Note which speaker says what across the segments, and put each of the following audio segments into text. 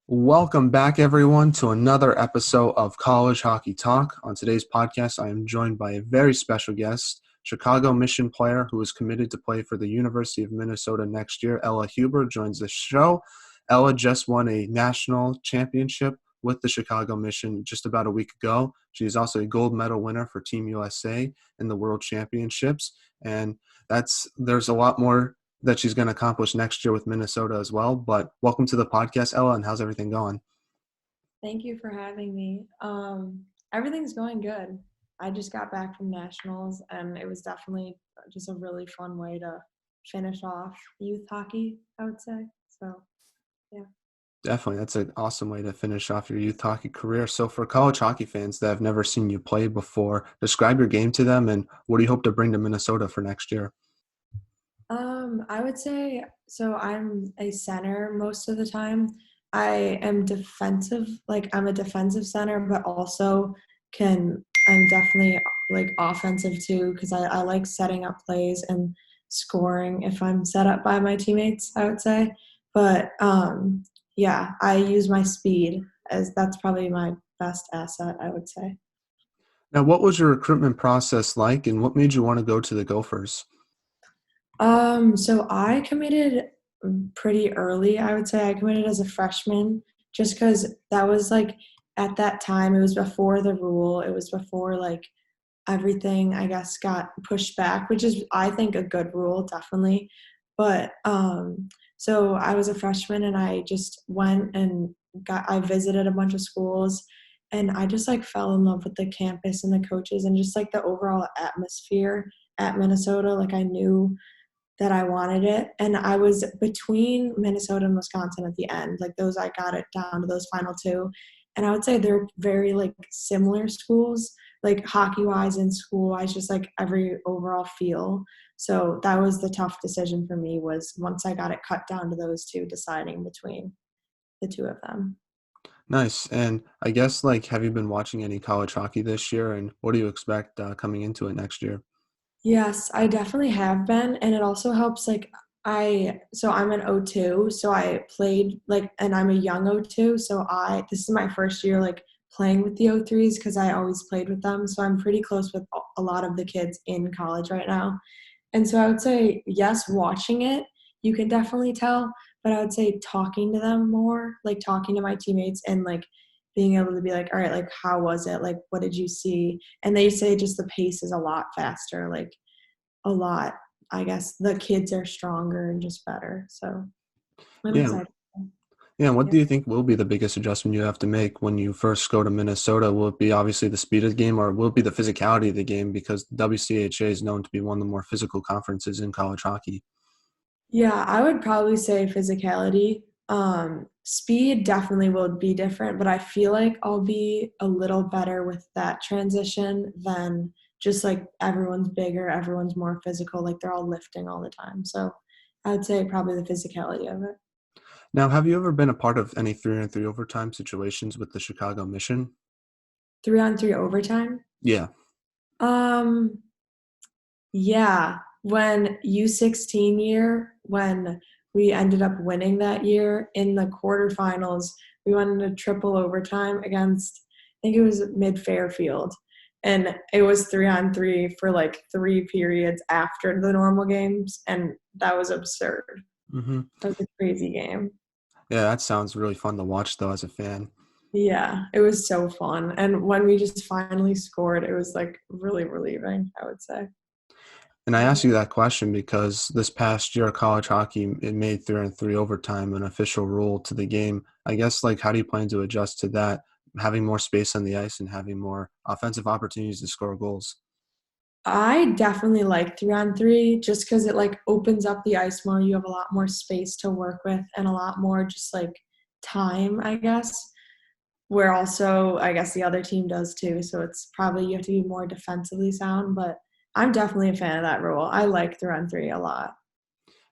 Speaker 1: Welcome back, everyone, to another episode of College Hockey Talk. On today's podcast, I am joined by a very special guest, Chicago Mission player who is committed to play for the University of Minnesota next year. Ella Huber joins the show. Ella just won a national championship with the Chicago Mission just about a week ago. She is also a gold medal winner for Team USA in the World Championships, and there's a lot more that she's going to accomplish next year with Minnesota as well. But welcome to the podcast, Ella, and how's everything going?
Speaker 2: Thank you for having me. Everything's going good. I just got back from nationals, and it was definitely just a really fun way to finish off youth hockey, I would say. So, yeah.
Speaker 1: Definitely. That's an awesome way to finish off your youth hockey career. So for college hockey fans that have never seen you play before, describe your game to them and what do you hope to bring to Minnesota for next year?
Speaker 2: I would say so. I'm a center most of the time. I am defensive, like I'm a defensive center, but also I'm definitely like offensive too because I like setting up plays and scoring if I'm set up by my teammates, I would say. But yeah, I use my speed as that's probably my best asset, I would say.
Speaker 1: Now, what was your recruitment process like and what made you want to go to the Gophers?
Speaker 2: So I committed pretty early, I would say. I committed as a freshman just because that was like at that time, it was before the rule. It was before like everything, I guess, got pushed back, which is, I think, a good rule, definitely. But so I was a freshman and I just went and I visited a bunch of schools and I just like fell in love with the campus and the coaches and just like the overall atmosphere at Minnesota. Like I knew that I wanted it. And I was between Minnesota and Wisconsin at the end. Like those, I got it down to those final two. And I would say they're very like similar schools, like hockey wise and school wise, just like every overall feel. So that was the tough decision for me was once I got it cut down to those two, deciding between the two of them.
Speaker 1: Nice. And I guess, like, have you been watching any college hockey this year and what do you expect coming into it next year?
Speaker 2: Yes, I definitely have been, and it also helps, like, I'm an O2, so I played, like and I'm a young O2, so this is my first year, like, playing with the O3s because I always played with them, so I'm pretty close with a lot of the kids in college right now. And so I would say, yes, watching it, you can definitely tell, but I would say talking to them more, like talking to my teammates and like being able to be like, all right, like how was it? Like what did you see? And they say just the pace is a lot faster, like a lot. I guess the kids are stronger and just better. So I'm
Speaker 1: Yeah.
Speaker 2: excited.
Speaker 1: Yeah. What
Speaker 2: Yeah.
Speaker 1: do you think will be the biggest adjustment you have to make when you first go to Minnesota? Will it be obviously the speed of the game or will it be the physicality of the game? Because WCHA is known to be one of the more physical conferences in college hockey.
Speaker 2: Yeah, I would probably say physicality. Speed definitely will be different, but I feel like I'll be a little better with that transition than just like everyone's bigger, everyone's more physical, like they're all lifting all the time. So I would say probably the physicality of it.
Speaker 1: Now, have you ever been a part of any 3-on-3 overtime situations with the Chicago Mission?
Speaker 2: 3-on-3 overtime.
Speaker 1: Yeah.
Speaker 2: Um, Yeah, when U16 year, when we ended up winning that year in the quarterfinals, we went into triple overtime against, I think it was Mid Fairfield. And it was 3-on-3 for like 3 periods after the normal games. And that was absurd.
Speaker 1: Hmm.
Speaker 2: That was a crazy game.
Speaker 1: Yeah, that sounds really fun to watch, though, as a fan.
Speaker 2: Yeah, it was so fun. And when we just finally scored, it was like really relieving, I would say.
Speaker 1: And I ask you that question because this past year, college hockey, it made 3-on-3 overtime an official rule to the game. I guess, like, how do you plan to adjust to that, having more space on the ice and having more offensive opportunities to score goals?
Speaker 2: I definitely like 3-on-3 just because it like opens up the ice more. You have a lot more space to work with and a lot more just like time, I guess. Where also, I guess the other team does too. So it's probably you have to be more defensively sound. But I'm definitely a fan of that rule. I like 3-on-3 a lot.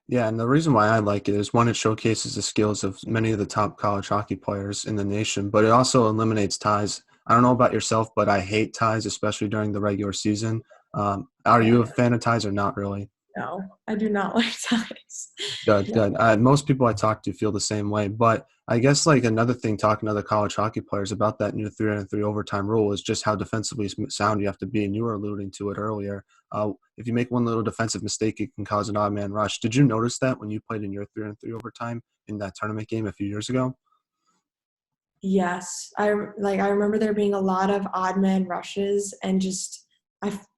Speaker 1: Yeah, and the reason why I like it is one, it showcases the skills of many of the top college hockey players in the nation, but it also eliminates ties. I don't know about yourself, but I hate ties, especially during the regular season. Are
Speaker 2: Yeah,
Speaker 1: you a fan of ties or not really?
Speaker 2: no, I do not like ties.
Speaker 1: Good,
Speaker 2: Yeah.
Speaker 1: good. Most people I talk to feel the same way, but I guess like another thing talking to other college hockey players about that new 3-on-3 overtime rule is just how defensively sound you have to be, and you were alluding to it earlier. If you make one little defensive mistake, it can cause an odd man rush. Did you notice that when you played in your 3-on-3 overtime in that tournament game a few years ago?
Speaker 2: Yes, I remember there being a lot of odd man rushes and just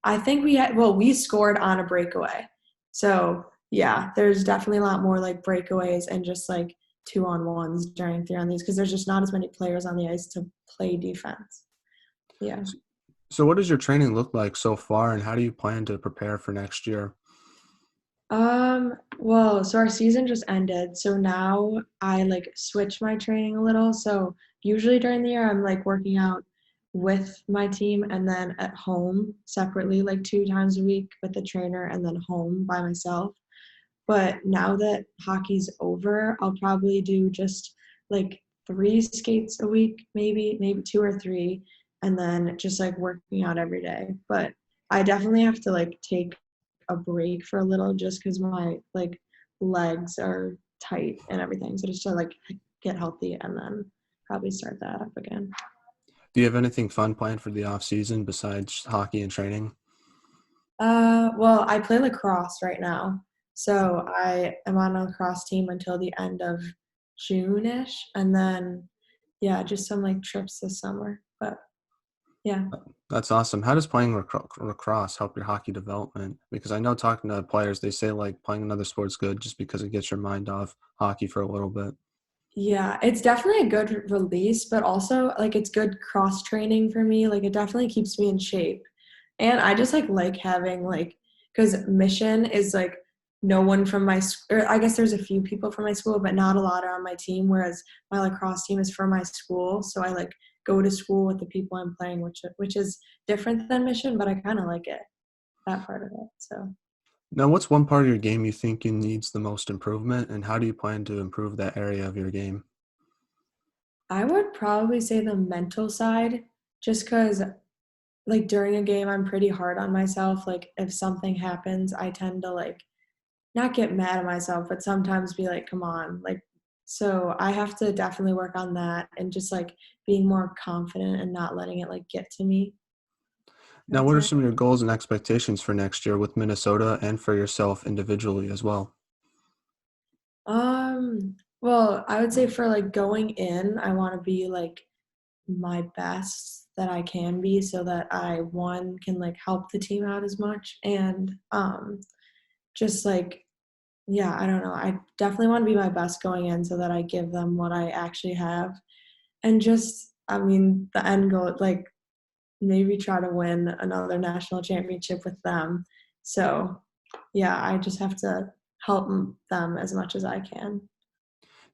Speaker 2: I think we scored on a breakaway. So, yeah, there's definitely a lot more like breakaways and just like 2-on-1s during 3-on-3s because there's just not as many players on the ice to play defense. Yeah.
Speaker 1: So, what does your training look like so far, and how do you plan to prepare for next year?
Speaker 2: Well, so our season just ended, so now I like switch my training a little. So usually during the year I'm like working out with my team and then at home separately, like 2 times a week with the trainer and then home by myself. But now that hockey's over, I'll probably do just like 3 skates a week, maybe two or three, and then just like working out every day. But I definitely have to like take a break for a little just because my like legs are tight and everything. So just to like get healthy and then probably start that up again.
Speaker 1: Do you have anything fun planned for the off season besides hockey and training?
Speaker 2: Well, I play lacrosse right now. So I am on a lacrosse team until the end of June-ish. And then, yeah, just some like trips this summer. But yeah.
Speaker 1: That's awesome. How does playing lacrosse help your hockey development? Because I know talking to players, they say like playing another sport's good just because it gets your mind off hockey for a little bit.
Speaker 2: Yeah, it's definitely a good release, but also like it's good cross training for me. Like it definitely keeps me in shape. And I just like having like because mission is like no one from my or I guess there's a few people from my school, but not a lot are on my team. Whereas my lacrosse team is from my school, so I like go to school with the people I'm playing, which is different than mission, but I kind of like it that part of it. So
Speaker 1: Now, what's one part of your game you think you needs the most improvement, and how do you plan to improve that area of your game?
Speaker 2: I would probably say the mental side, just because like during a game I'm pretty hard on myself. Like if something happens, I tend to like not get mad at myself, but sometimes be like, come on. Like, so I have to definitely work on that and just like being more confident and not letting it like get to me. I
Speaker 1: Now,
Speaker 2: would
Speaker 1: what are
Speaker 2: say.
Speaker 1: some of your goals and expectations for next year with Minnesota and for yourself individually as well?
Speaker 2: Well, I would say for like going in, I want to be like my best that I can be so that I one can like help the team out as much and just like yeah, I don't know. I definitely want to be my best going in so that I give them what I actually have. And just, I mean, the end goal, like maybe try to win another national championship with them. So, yeah, I just have to help them as much as I can.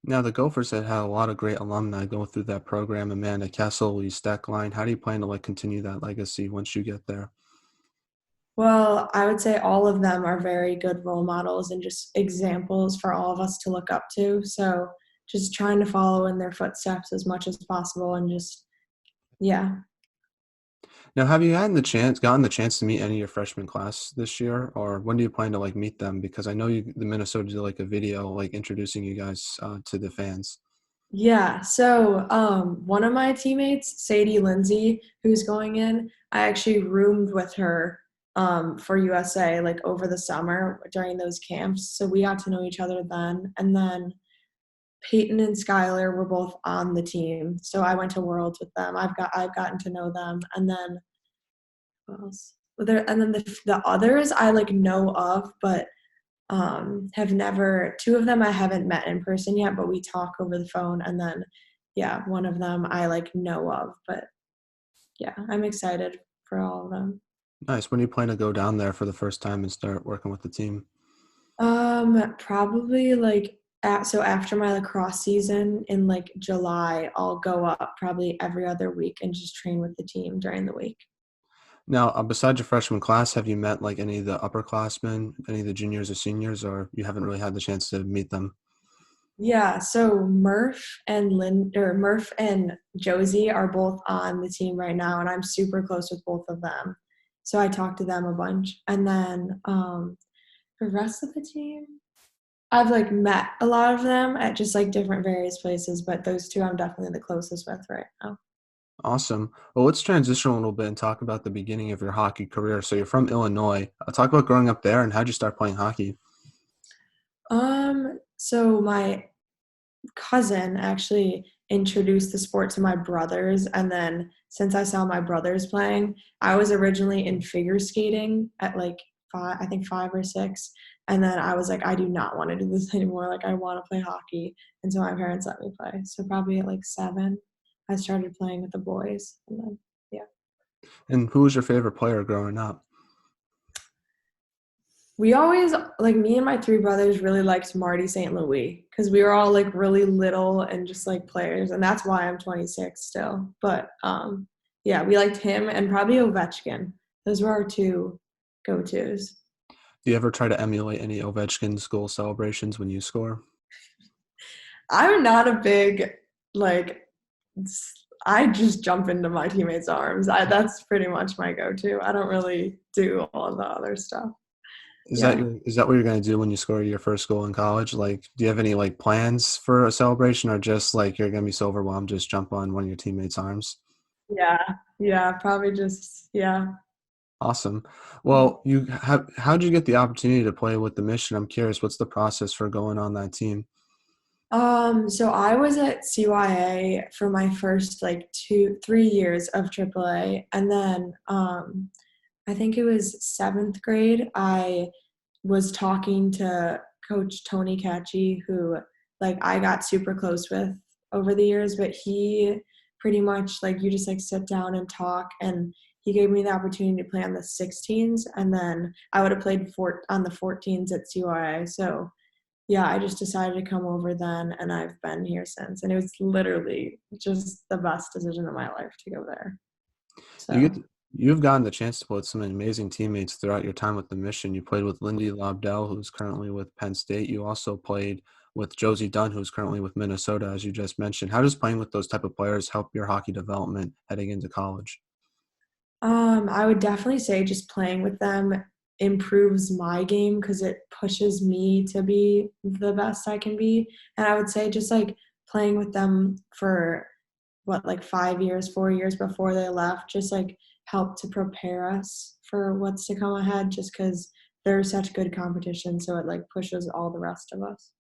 Speaker 1: Now, the Gophers have had a lot of great alumni go through that program. Amanda Kessel, Lee Steckline. How do you plan to like continue that legacy once you get there?
Speaker 2: Well, I would say all of them are very good role models and just examples for all of us to look up to. So, just trying to follow in their footsteps as much as possible and just, yeah.
Speaker 1: Now, have you gotten the chance to meet any of your freshman class this year, or when do you plan to like meet them? Because I know the Minnesota did like a video like introducing you guys to the fans.
Speaker 2: Yeah, so one of my teammates, Sadie Lindsay, who's going in, I actually roomed with her for USA like over the summer during those camps. So we got to know each other then. And then Peyton and Skylar were both on the team. So I went to Worlds with them. I've gotten to know them. And then what else? And then the others I like know of, but have never two of them I haven't met in person yet, but we talk over the phone and then yeah, one of them I like know of, but yeah, I'm excited for all of them.
Speaker 1: Nice. When do you plan to go down there for the first time and start working with the team?
Speaker 2: Probably like so after my lacrosse season in like July, I'll go up probably every other week and just train with the team during the week.
Speaker 1: Now, besides your freshman class, have you met like any of the upperclassmen, any of the juniors or seniors, or you haven't really had the chance to meet them?
Speaker 2: Yeah, so Murph and Josie are both on the team right now, and I'm super close with both of them. So I talk to them a bunch, and then the rest of the team. I've like met a lot of them at just like different various places, but those two I'm definitely the closest with right now.
Speaker 1: Awesome. Well, let's transition a little bit and talk about the beginning of your hockey career. So you're from Illinois. Talk about growing up there and how'd you start playing hockey?
Speaker 2: So my cousin actually introduced the sport to my brothers, and then since I saw my brothers playing, I was originally in figure skating at like five, I think 5 or 6, and then I was like, I do not want to do this anymore. Like I want to play hockey, and so my parents let me play. So probably at like 7, I started playing with the boys, and then yeah.
Speaker 1: And who was your favorite player growing up?
Speaker 2: We always, like me and my 3 brothers really liked Marty St. Louis because we were all like really little and just like players. And that's why I'm 26 still. But yeah, we liked him and probably Ovechkin. Those were our two go-tos.
Speaker 1: Do you ever try to emulate any Ovechkin's goal celebrations when you score?
Speaker 2: I'm not a big, like, I just jump into my teammates' arms. That's pretty much my go-to. I don't really do all the other stuff. Yeah.
Speaker 1: Is that what you're gonna do when you score your first goal in college? Like, do you have any like plans for a celebration, or just like you're gonna be so overwhelmed, just jump on one of your teammates' arms?
Speaker 2: Yeah. Yeah. Probably just, yeah.
Speaker 1: Awesome. Well, how'd you get the opportunity to play with the Mission? I'm curious, what's the process for going on that team?
Speaker 2: So I was at CYA for my first like 3 years of AAA, and then I think it was 7th grade. I was talking to Coach Tony Catchy, who like I got super close with over the years, but he pretty much like you just like sit down and talk, and he gave me the opportunity to play on the 16s, and then I would have played on the 14s at CYA. So yeah, I just decided to come over then, and I've been here since. And it was literally just the best decision of my life to go there.
Speaker 1: You
Speaker 2: So,
Speaker 1: get you've gotten the chance to play with some amazing teammates throughout your time with the Mission. You played with Lindy Lobdell, who's currently with Penn State. You also played with Josie Dunn, who's currently with Minnesota, as you just mentioned. How does playing with those type of players help your hockey development heading into college?
Speaker 2: I would definitely say just playing with them improves my game because it pushes me to be the best I can be. And I would say just like playing with them for what, like 5 years, 4 years before they left, just like helped to prepare us for what's to come ahead just because they're such good competition. So it like pushes all the rest of us.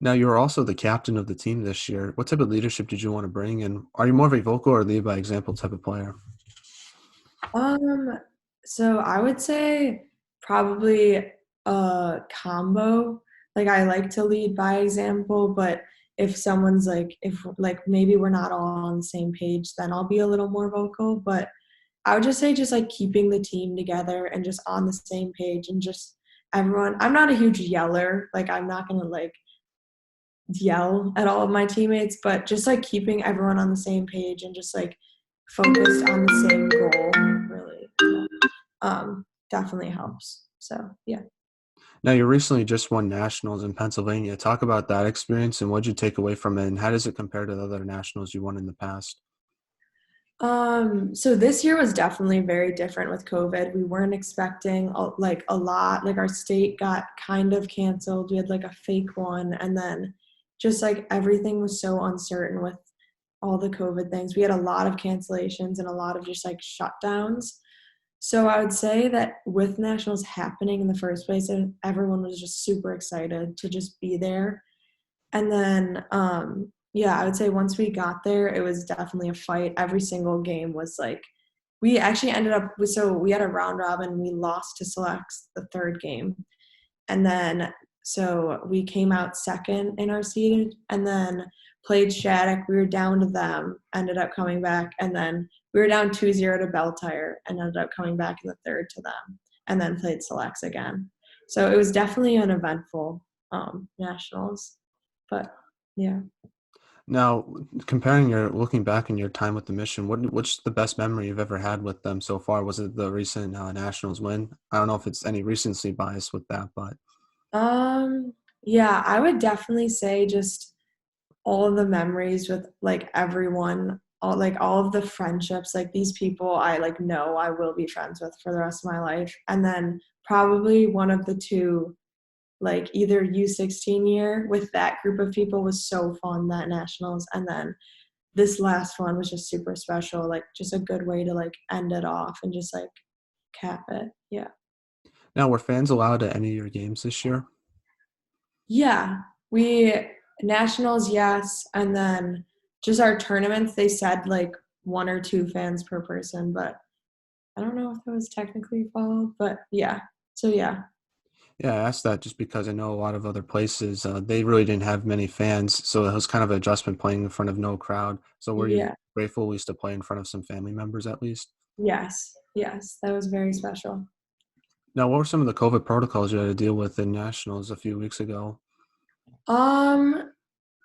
Speaker 1: Now, you were also the captain of the team this year. What type of leadership did you want to bring? And are you more of a vocal or lead by example type of player?
Speaker 2: Um, so I would say probably a combo. Like I like to lead by example, but if someone's like if like maybe we're not all on the same page, then I'll be a little more vocal. But I would just say just like keeping the team together and just on the same page and just everyone. I'm not a huge yeller. Like I'm not gonna like yell at all of my teammates, but just like keeping everyone on the same page and just like focused on the same goal really definitely helps. So yeah.
Speaker 1: Now, you recently just won nationals in Pennsylvania. Talk about that experience and what you take away from it, and how does it compare to the other nationals you won in the past?
Speaker 2: So this year was definitely very different with COVID. We weren't expecting like a lot. Like our state got kind of canceled. We had like a fake one, and then just like everything was so uncertain with all the COVID things. We had a lot of cancellations and a lot of just like shutdowns. So I would say that with nationals happening in the first place, and everyone was just super excited to just be there. And then, yeah, I would say once we got there, it was definitely a fight. Every single game was like, we actually ended up, so we had a round robin. We lost to Selects the third game. And then, so we came out second in our seed and then played Shattuck. We were down to them, ended up coming back. And then we were down 2-0 to Beltire and ended up coming back in the third to them and then played Selects again. So it was definitely an eventful nationals. But yeah.
Speaker 1: Now, looking back in your time with the Mission, what's the best memory you've ever had with them so far? Was it the recent nationals win? I don't know if it's any recency bias with that, but
Speaker 2: Um, yeah, I would definitely say just all of the memories with like everyone, all of the friendships, like these people I like know I will be friends with for the rest of my life. And then probably one of the two like either U16 year with that group of people was so fun, that nationals, and then this last one was just super special, like just a good way to like end it off and just like cap it. Yeah.
Speaker 1: Now, were fans allowed at any of your games this year?
Speaker 2: Yeah. We nationals, yes, and then just our tournaments, they said like one or two fans per person, but I don't know if that was technically followed, but yeah. So yeah.
Speaker 1: Yeah, I asked that just because I know a lot of other places, they really didn't have many fans, so it was kind of an adjustment playing in front of no crowd. So were you
Speaker 2: Yeah.
Speaker 1: grateful at least to play in front of some family members at least?
Speaker 2: Yes. Yes. That was very special.
Speaker 1: Now, what were some of the COVID protocols you had to deal with in nationals a few weeks ago?
Speaker 2: Um,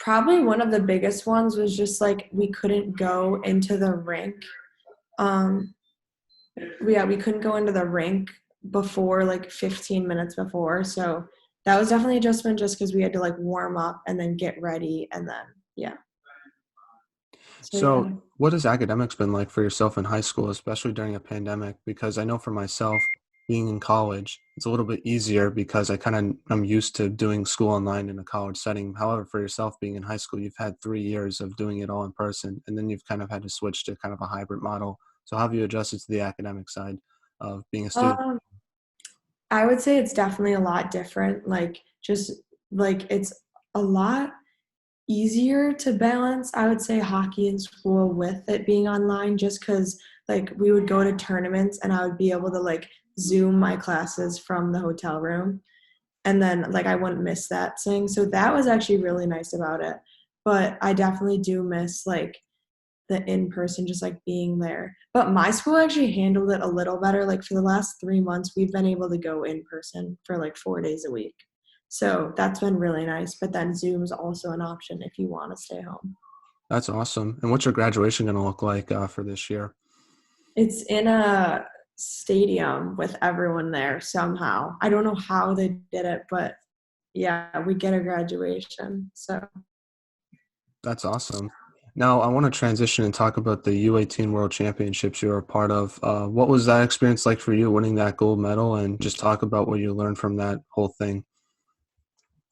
Speaker 2: Probably one of the biggest ones was just like we couldn't go into the rink. Um, we couldn't go into the rink before like 15 minutes before. So that was definitely adjustment just because we had to like warm up and then get ready and then yeah. So
Speaker 1: So,
Speaker 2: yeah.
Speaker 1: what has academics been like for yourself in high school, especially during a pandemic? Because I know for myself, being in college, it's a little bit easier because I'm used to doing school online in a college setting. However, for yourself being in high school, you've had 3 years of doing it all in person, and then you've kind of had to switch to kind of a hybrid model. So, how have you adjusted to the academic side of being a student?
Speaker 2: Um, I would say it's definitely a lot different. Like just like it's a lot easier to balance, I would say, hockey in school with it being online just because like we would go to tournaments and I would be able to like Zoom my classes from the hotel room and then like I wouldn't miss that thing. So that was actually really nice about it. But I definitely do miss like the in person, just like being there. But my school actually handled it a little better. Like for the last 3 months, we've been able to go in person for like 4 days a week. So that's been really nice. But then Zoom is also an option if you want to stay home.
Speaker 1: That's awesome. And what's your graduation going to look like for this year?
Speaker 2: It's in a stadium with everyone there somehow. I don't know how they did it, but yeah, we get a graduation. So
Speaker 1: That's awesome. Now, I want to transition and talk about the U18 World Championships you were a part of. What was that experience like for you, winning that gold medal, and just talk about what you learned from that whole thing?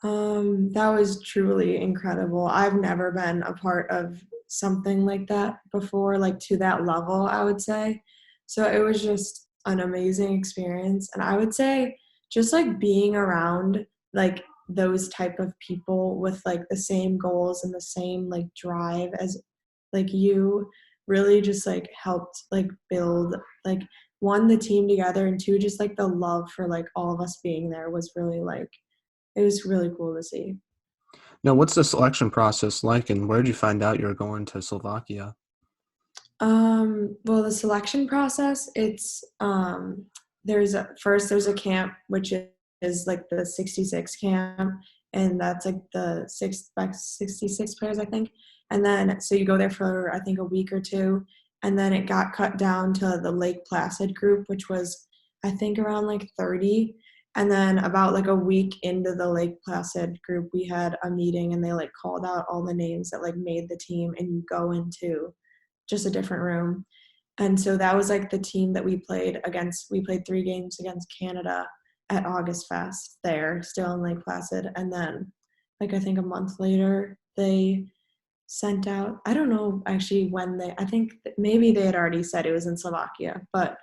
Speaker 2: that was truly incredible. I've never been a part of something like that before, like to that level, I would say. So it was just an amazing experience. And I would say just like being around like those type of people with like the same goals and the same like drive as like you really just like helped like build like one, the team together, and two, just like the love for like all of us being there was really like it was really cool to see.
Speaker 1: Now, what's the selection process like, and where did you find out you were going to Slovakia?
Speaker 2: Well, the selection process, it's there's a camp which is like the 66 camp, and that's like the six best 66 players, I think. And then so you go there for I think a week or two, and then it got cut down to the Lake Placid group, which was I think around like 30. And then about like a week into the Lake Placid group, we had a meeting and they like called out all the names that like made the team, and you go into just a different room. And so that was like the team that we played against. We played 3 games against Canada at August Fest there, still in Lake Placid. And then, like, I think a month later, they sent out, I don't know actually when I think maybe they had already said it was in Slovakia. But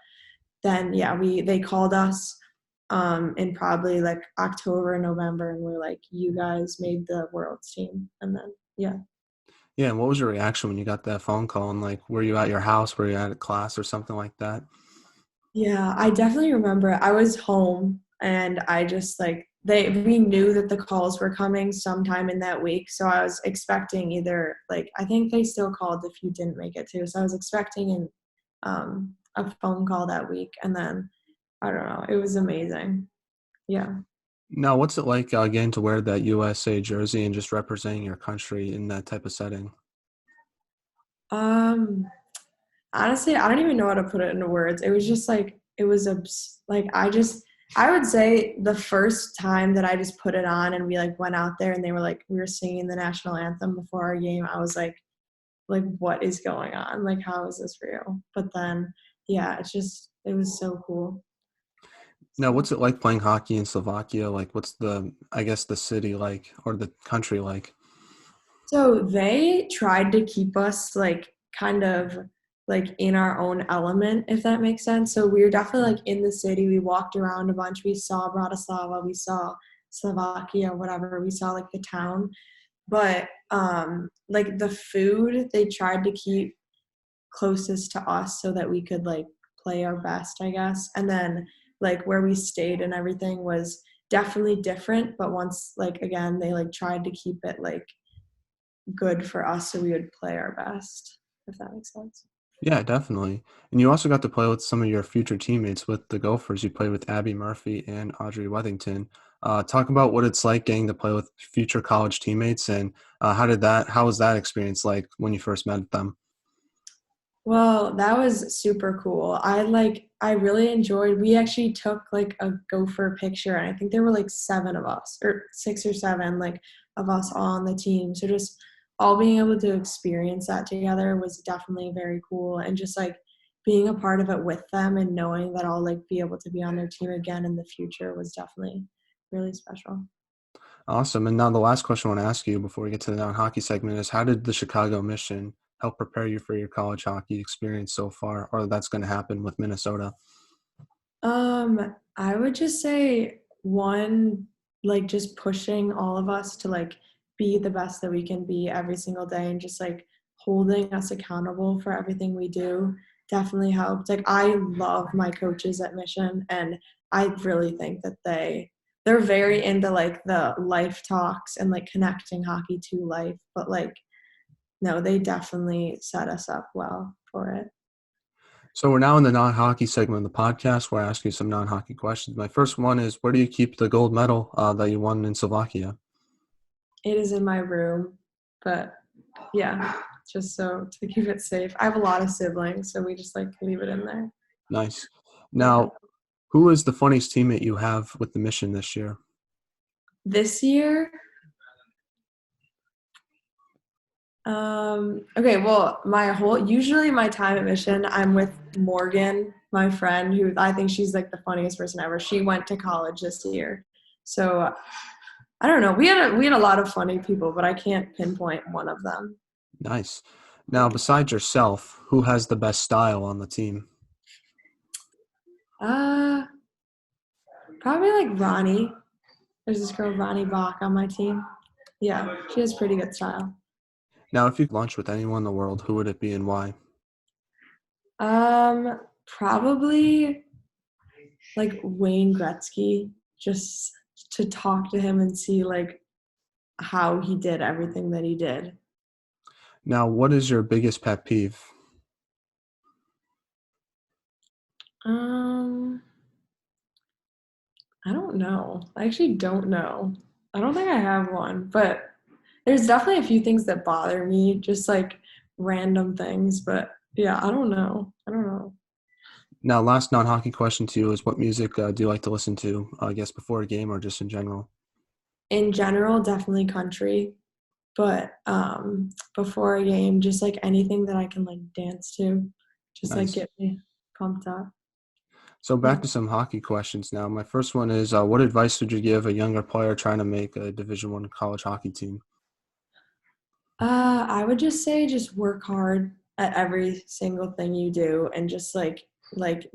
Speaker 2: then, yeah, they called us in probably like October, November, and we're like, you guys made the world's team. And then, yeah.
Speaker 1: Yeah, and what was your reaction when you got that phone call? And like, were you at your house? Were you at a class or something like that?
Speaker 2: Yeah, I definitely remember I was home and I just like we knew that the calls were coming sometime in that week. So I was expecting either like I think they still called if you didn't make it too. So I was expecting a phone call that week, and then I don't know, it was amazing. Yeah.
Speaker 1: Now, what's it like getting to wear that USA jersey and just representing your country in that type of setting?
Speaker 2: Um Honestly, I don't even know how to put it into words. It was just like it was like I would say the first time that I just put it on and we like went out there and they were like we were singing the national anthem before our game. I was like what is going on? Like how is this real? But then yeah, it was so cool.
Speaker 1: Now, what's it like playing hockey in Slovakia? Like, what's I guess, the city like or the country like?
Speaker 2: So they tried to keep us like kind of like in our own element, if that makes sense. So we were definitely like in the city. We walked around a bunch. We saw Bratislava, we saw Slovakia, whatever. We saw like the town. But like the food they tried to keep closest to us so that we could like play our best, I guess. And then like where we stayed and everything was definitely different, but once like again they like tried to keep it like good for us so we would play our best, if that makes sense.
Speaker 1: Yeah, definitely. And you also got to play with some of your future teammates with the Gophers. You played with Abby Murphy and Audrey Wethington. Talk about what it's like getting to play with future college teammates, and how was that experience like when you first met them?
Speaker 2: Well, that was super cool. I really enjoyed we actually took like a gopher picture and I think there were like seven of us or six or seven like of us all on the team. So just all being able to experience that together was definitely very cool and just like being a part of it with them and knowing that I'll like be able to be on their team again in the future was definitely really special.
Speaker 1: Awesome. And now the last question I want to ask you before we get to the non-hockey segment is, how did the Chicago mission help prepare you for your college hockey experience so far, or that's going to happen with Minnesota?
Speaker 2: I would just say one, like just pushing all of us to like be the best that we can be every single day and just like holding us accountable for everything we do definitely helped. Like I love my coaches at Mission and I really think that they're very into like the life talks and like connecting hockey to life, but like no, they definitely set us up well for it.
Speaker 1: So we're now in the non-hockey segment of the podcast where I ask you some non-hockey questions. My first one is, where do you keep the gold medal that you won in Slovakia?
Speaker 2: It is in my room, but yeah, just so to keep it safe. I have a lot of siblings, so we just like leave it in there.
Speaker 1: Nice.
Speaker 2: Yeah.
Speaker 1: Now, who is the funniest teammate you have with the mission this year?
Speaker 2: This year, okay, well, usually my time at Mission, I'm with Morgan, my friend, who I think she's like the funniest person ever. She went to college this year. So I don't know. We had a lot of funny people, but I can't pinpoint one of them.
Speaker 1: Nice. Now, besides yourself, who has the best style on the team?
Speaker 2: Uh Probably like Ronnie. There's this girl, Ronnie Bach, on my team. Yeah, she has pretty good style.
Speaker 1: Now, if you could lunch with anyone in the world, who would it be and why?
Speaker 2: Probably like Wayne Gretzky, just to talk to him and see like how he did everything that he did.
Speaker 1: Now, what is your biggest pet peeve?
Speaker 2: Um, I don't know. I actually don't know. I don't think I have one, but there's definitely a few things that bother me, just like random things. But yeah, I don't know. I don't know.
Speaker 1: Now, last non-hockey question to you is, what music do you like to listen to, I guess, before a game or just in general?
Speaker 2: In general, definitely country. But before a game, just like anything that I can like dance to, just like
Speaker 1: Nice.
Speaker 2: get me pumped up.
Speaker 1: So
Speaker 2: Yeah.
Speaker 1: back to some hockey questions now. My first one is, what advice would you give a younger player trying to make a Division One college hockey team?
Speaker 2: I would just say just work hard at every single thing you do and just like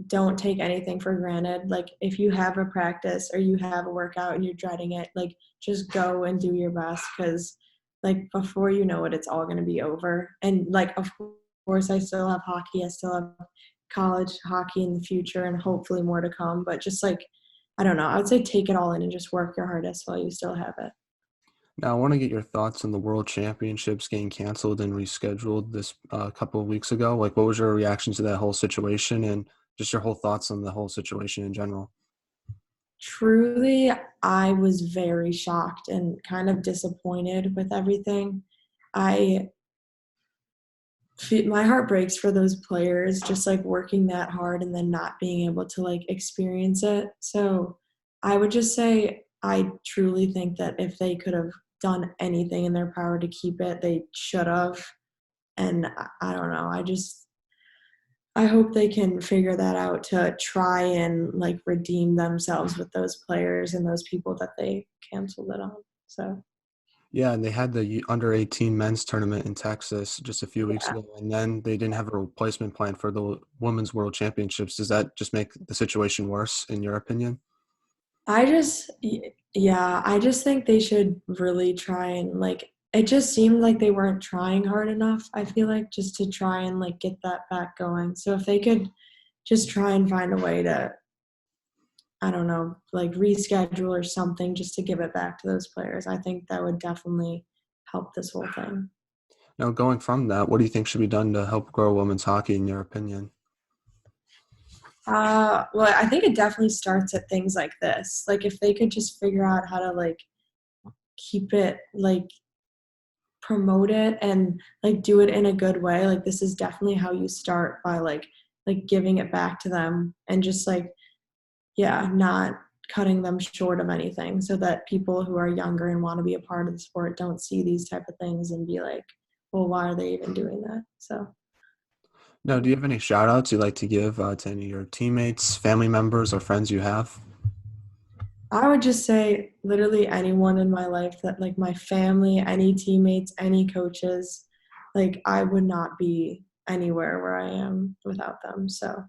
Speaker 2: don't take anything for granted. Like if you have a practice or you have a workout and you're dreading it, like just go and do your best because like before you know it, it's all gonna be over. And like of course I still have hockey, I still have college hockey in the future and hopefully more to come. But just like I don't know, I would say take it all in and just work your hardest while you still have it.
Speaker 1: Now, I want to get your thoughts on the World Championships getting canceled and rescheduled this couple of weeks ago. Like, what was your reaction to that whole situation, and just your whole thoughts on the whole situation in general?
Speaker 2: Truly, I was very shocked and kind of disappointed with everything. I my heart breaks for those players just like working that hard and then not being able to like experience it. So, I would just say I truly think that if they could have done anything in their power to keep it, they should have. And I don't know. I hope they can figure that out to try and like redeem themselves with those players and those people that they canceled it on. So
Speaker 1: Yeah, and they had the under 18 men's tournament in Texas just a few weeks
Speaker 2: yeah,
Speaker 1: ago, and then they didn't have a replacement plan for the Women's World Championships. Does that just make the situation worse, in your opinion?
Speaker 2: I just think they should really try and like it just seemed like they weren't trying hard enough. I feel like just to try and like get that back going. So if they could just try and find a way to I don't know, like reschedule or something just to give it back to those players. I think that would definitely help this whole thing.
Speaker 1: Now, going from that, what do you think should be done to help grow women's hockey, in your opinion?
Speaker 2: Well, I think it definitely starts at things like this. Like if they could just figure out how to like keep it like promote it and like do it in a good way. Like this is definitely how you start by like giving it back to them and just like yeah, not cutting them short of anything so that people who are younger and want to be a part of the sport don't see these type of things and be like, well, why are they even doing that? So
Speaker 1: Now, do you have any shout outs you'd like to give to any of your teammates, family members, or friends you have?
Speaker 2: I would just say literally anyone in my life that like my family, any teammates, any coaches, like I would not be anywhere where I am without them. So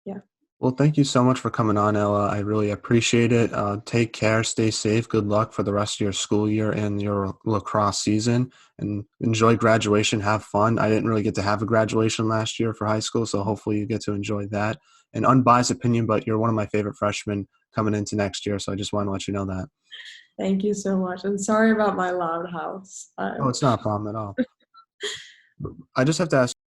Speaker 2: yeah.
Speaker 1: Well, thank you so much for coming on, Ella. I really appreciate it. Take care, stay safe. Good luck for the rest of your school year and your lacrosse season. And enjoy graduation. Have fun. I didn't really get to have a graduation last year for high school, so hopefully you get to enjoy that. An unbiased opinion, but you're one of my favorite freshmen coming into next year, so I just want to let you know that.
Speaker 2: Thank you so much. And sorry about my loud house.
Speaker 1: Oh, it's not a problem at all. I just have to ask.